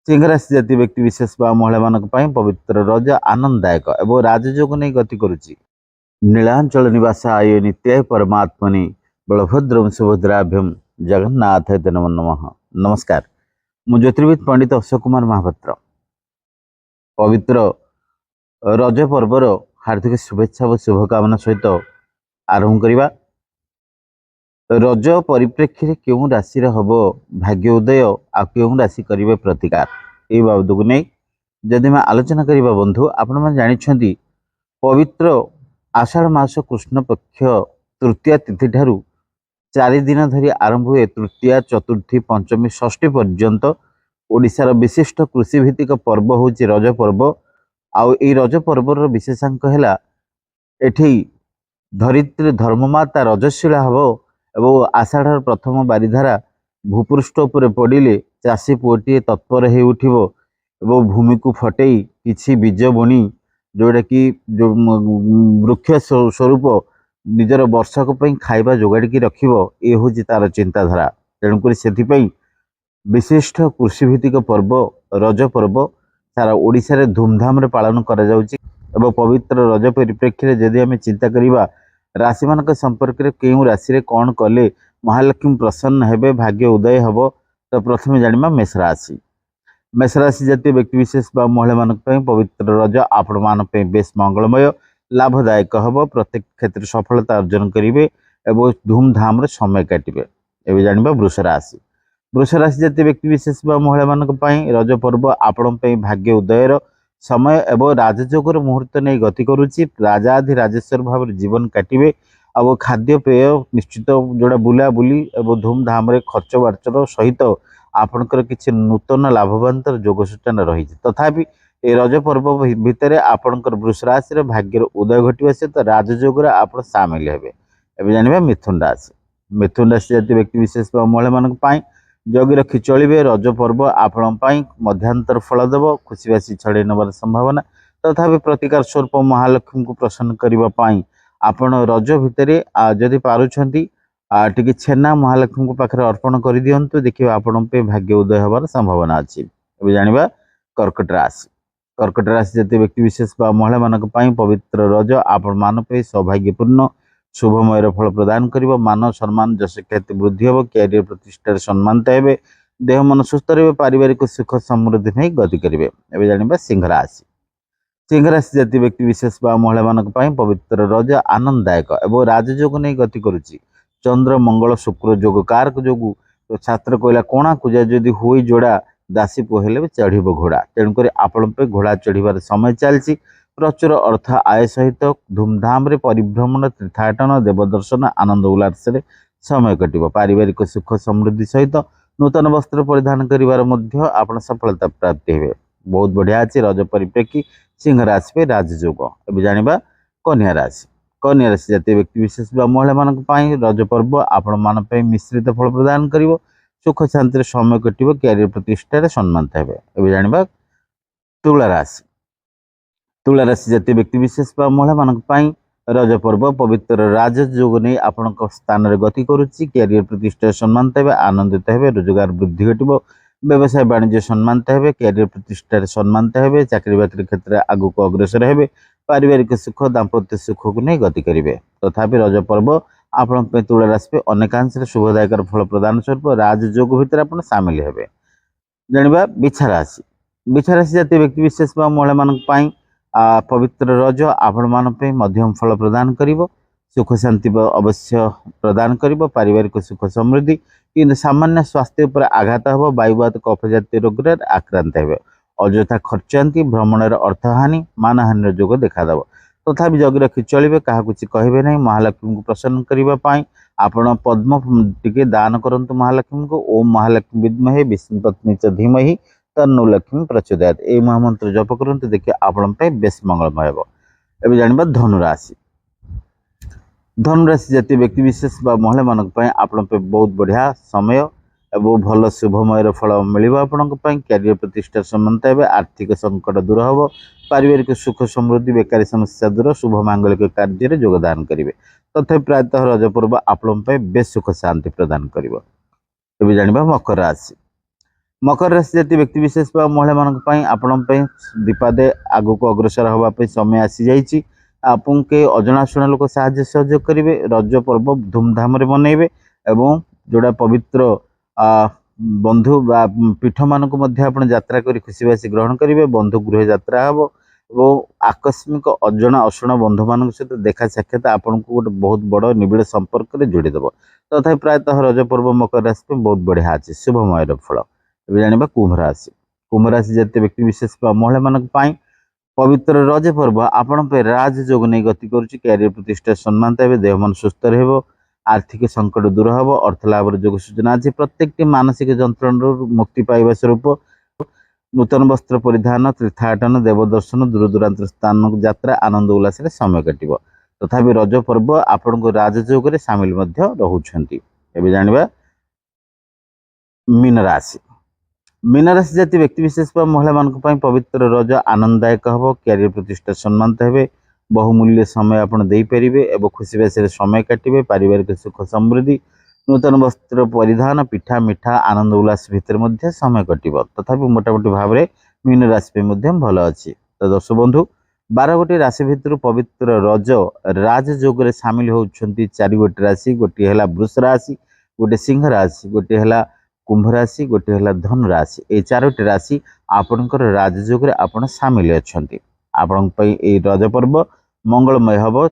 सिंह राशि जाति व्यक्ति विशेष महिला मानक पई पवित्र रज आनंददायक एवं राजयोग नहीं गति करुच्ची। नीलांचल निवास आय नित्याय परमात्मनि बलभद्रम सुभद्राभ्यम जगन्नाथ नमो नमः। नमस्कार, मु ज्योतिर्विद पंडित अशोक कुमार महापात्र। पवित्र रज पर्वर हार्दिक शुभेच्छा और शुभकामना सहित आरंभ करवा। रज परिप्रेक्षी में क्यों राशि हम भाग्य उदय आ क्यों राशि करेंगे प्रतिकार ये बाबद को नहीं जदि मैं आलोचना करवा बंधु, आपण मैंने जानते पवित्र आषाढ़ मास कृष्ण पक्ष तृतीया तिथि ठारू 4 दिन धरी आरंभ हुए तृतीया चतुर्थी पंचमी षष्ठी पर्यंत ओडिशार विशिष्ट कृषिभित्तिक पर्व हूँ रज पर्व। आउ ए रज पर्वर विशेषांक है एठी धरित्री धर्ममाता रजस्विला हम एवं आषाढ़ प्रथम बारिधारा भूपृष्ठ उपर पड़े चाषी पुओटी तत्पर हो उठिबो एवं भूमि को फटई किछि बीज बुणी जोटा कि जो वृक्ष स्वरूप निजर वर्षक खाइबा जोगाड़ी रखिबो ये हूँ तार चिंताधारा। तेणुक से विशिष्ट कृषिभित्तिक पर्व रज पर्व सारा ओडिशा रे धूमधाम रे पालन करा जाउची। एवं पवित्र रज परिप्रेक्षी में जदि आम चिंता करवा राशि मान संपर्क में क्यों राशि कौन कले महालक्ष्मी प्रसन्न हेबे भाग्य उदय हम, तो प्रथम जाना मेष राशि। मेष राशि जातीय व्यक्ति विशेष महिला मान पवित्र रज आपण मान बेस मंगलमय लाभदायक हम। प्रत्येक क्षेत्र सफलता अर्जन करेंगे और धूमधाम समय काटे। एवं जाना वृष राशि। वृष राशि जातीय व्यक्ति विशेष महिला मान रज पर्व आपण भाग्य उदयर समय एवं राजयोगर मुहूर्त नहीं गति करुच्ची। राजाधि राजेश्वर भाव जीवन काटे और खाद्य पेय निश्चित जोड़ा बुला बुली और धूमधाम खर्च बार्चर सहित आपणकर किसी नूतन लाभवान्तर जोग सूचना रही। तथापि ए रज पर्व भितर आपणकर वृष राशि भाग्यर उदय घटवा सहित राजयोगर आप सामिल हेबे। एवं जानिबा मिथुन राशि। मिथुन राशि जातीय व्यक्ति विशेष महिला मान जगी रखी चलिए रज पर्व आपण मध्यांतर फल देव खुशी बासी छड़े नबार संभावना। तथापि प्रतिकार स्वरूप महालक्ष्मी को प्रसन्न करने आपण रज भितर जदि पारुछंती टिके छेना महालक्ष्मी को पाखे अर्पण कर दिंतु देखिए आपण भाग्य उदय हबार संभावना अच्छी। जानिबा कर्कट राशि। कर्कट राशि जातीय व्यक्ति विशेष महिला मान पवित्र रज आपण मान सौभाग्यपूर्ण शुभमय फल प्रदान करिबो। मान सम्मान जश ख्याति वृद्धि हम, कैरियर प्रतिष्ठार सम्मानित हेबे, देह मन सुस्थ रहिबे, पारिवारिक सुख समृद्धि नहीं गति करेंगे। एवं जानिबा सिंह राशि। सिंह राशि जातीय व्यक्ति विशेष महिला मान पवित्र रज आनंददायक एवं राजयोग नहीं गति करुच्ची। चंद्र मंगल शुक्र जोग कारक जोगु तो छात्र कहला कोणा पूजा जदि हुई जोड़ा दासी पुहेले चढ़ घोड़ा। तेणुक आपण घोड़ा चढ़ार समय चलती। प्रचुर अर्थ आय सहित धूमधाम रे परिभ्रमण तीर्थाटन देवदर्शन आनंद उल्लास समय कटिब। पारिवारिक सुख समृद्धि सहित नूतन वस्त्र परिधान कर आप सफलता प्राप्ति हे। बहुत बढ़िया अच्छे रज परिप्रेक्षी सिंह राशि पे राजयोग। एवं जानिबा कन्या राशि। कन्या राशि जातीय व्यक्ति विशेष महिला मान रज पर्व आपण मान मिश्रित फल प्रदान कर सुख शांति समय कटिब, कैरियर प्रतिष्ठार सम्मानित हेबे। एवं जानिबा तुला राशि। तुला राशि जातीय व्यक्ति विशेष महिला मान रज पर्व पवित्र राजयोग नहीं आपण स्थान में गति करुच्ची। कैरियर प्रतिष्ठा सम्मानित हेबे, आनंदित हेबे, रोजगार वृद्धि घटिब, व्यवसाय वाणिज्य सम्मानित हेबे, कैरियर प्रतिष्ठार सम्मानित हेबे, चाकरी बाकरी क्षेत्र में आगुक अग्रसर हेबे, पारिवारिक सुख दाम्पत्य सुख को नहीं गति करेंगे। तथापि रज पर्व आपण तुला राशि पे अनेकांश शुभदायक फल प्रदान स्वरूप राजयोग भितर आप सामिल हेबे। जानिबा बिछा राशि। बिछा राशि जातीय व्यक्ति विशेष महिला मान पवित्र रज आपण मान मध्यम फल प्रदान करिवो, सुख शांति अवश्य प्रदान करिवो, पारिवारिक सुख समृद्धि कि सामान्य स्वास्थ्य पर आघात हम, वायुवात कफ जातीय रोग आक्रांत हे, अଯଥା खर्चांति भ्रमणर अर्थहानि मानहानि जोग देखादेव। तथापि जगी रखी चलिए क्या कुछ कहे ना। महालक्ष्मी को प्रसन्न करने आपण पद्म टिके दान करंतु महालक्ष्मी को। ओम महालक्ष्मी विद्महे विष्णुपत्नी च धीमहि तन्नो लक्ष्मी प्रचोदयात ए महामंत्र जप करते देखिए आपण बेस मंगलमय हेब। एवं जानिबा धनुराशि। धनुराशि जातीय व्यक्ति विशेष महिला मान आपण बहुत बढ़िया समय एवं भल शुभमय फल मिल आपण कैरियर प्रतिष्ठा सम्मानित हेबे, आर्थिक संकट दूर हम, पारिवारिक सुख समृद्धि बेकारी समस्या दूर, शुभ मांगलिक कार्य योगदान करेंगे। तथा प्रायतः रज पर्व आपण बेस सुख शांति प्रदान कर। जानिबा मकर राशि। मकर राशि जाति व्यक्तिशेष महिला मान आपण दीपादे आगु को अग्रसर होगापी समय आसी जाइए। आपन के अजनाशुना लोक साहाय्य सहयोग करेंगे। रज पर्व धूमधाम मनइबे एवं जोड़ा पवित्र बंधु बा पीठ मानक यात्रा कर खुशीबासी ग्रहण करेंगे। बंधु गृह यात्रा हम और आकस्मिक अजणा अशुणा बंधु मान सहित देखा साक्षात आपन को गोटे बहुत बड़ निबिड़ संपर्क में जोड़ीदेव। तथा प्रायतः रज पर्व मकर राशि बहुत बढ़िया अच्छे शुभमय फल। जाना कुंभ राशि। कुंभ राशि जातीय व्यक्ति विशेष महिला मान पवित्र रज पर्व आपण राजयोग नहीं गति करुच्ची। कैरियर प्रतिष्ठा सम्मान पाइबे। देह मन सुस्थ रहिबो। आर्थिक संकट दूर हम। अर्थ लाभ जोग सूचना आज प्रत्येक मानसिक जंत्रणा मुक्ति पाइबा स्वरूप नूतन वस्त्र परिधान तीर्थाटन देवदर्शन दूर दूरांत स्थान यात्रा आनंद उल्लास समय कटिब। तथापि रज पर्व आपण को राजयोग सामिल रोचंती। जाना मीन राशि। मीन राशि जाति व्यक्तिशेष महिला मान पवित्र रज आनंददायक हम। कैरियर प्रतिष्ठा सम्मानित हे। बहुमूल्य समय आपड़ देपारे और खुशीबासी समय काटे। पारिवारिक सुख समृद्धि नूतन वस्त्र परिधान पिठा मिठा आनंद उल्लास भितर समय कटिब। तथापि मोटामोटी भाव में मीन राशि भल अच्छी। तो दर्शक बंधु 12 गोटी राशि भितर पवित्र रज राजयोग सामिल होती 4 गोटी राशि। गोटे है वृष राशि, गोटे सिंह राशि, गोटे है कुंभ राशि, गोटे है धनु राशि। ये 4टी राशि आपणकर राजयोग आप सामिल अच्छा। आपण रज पर्व मंगलमय हम।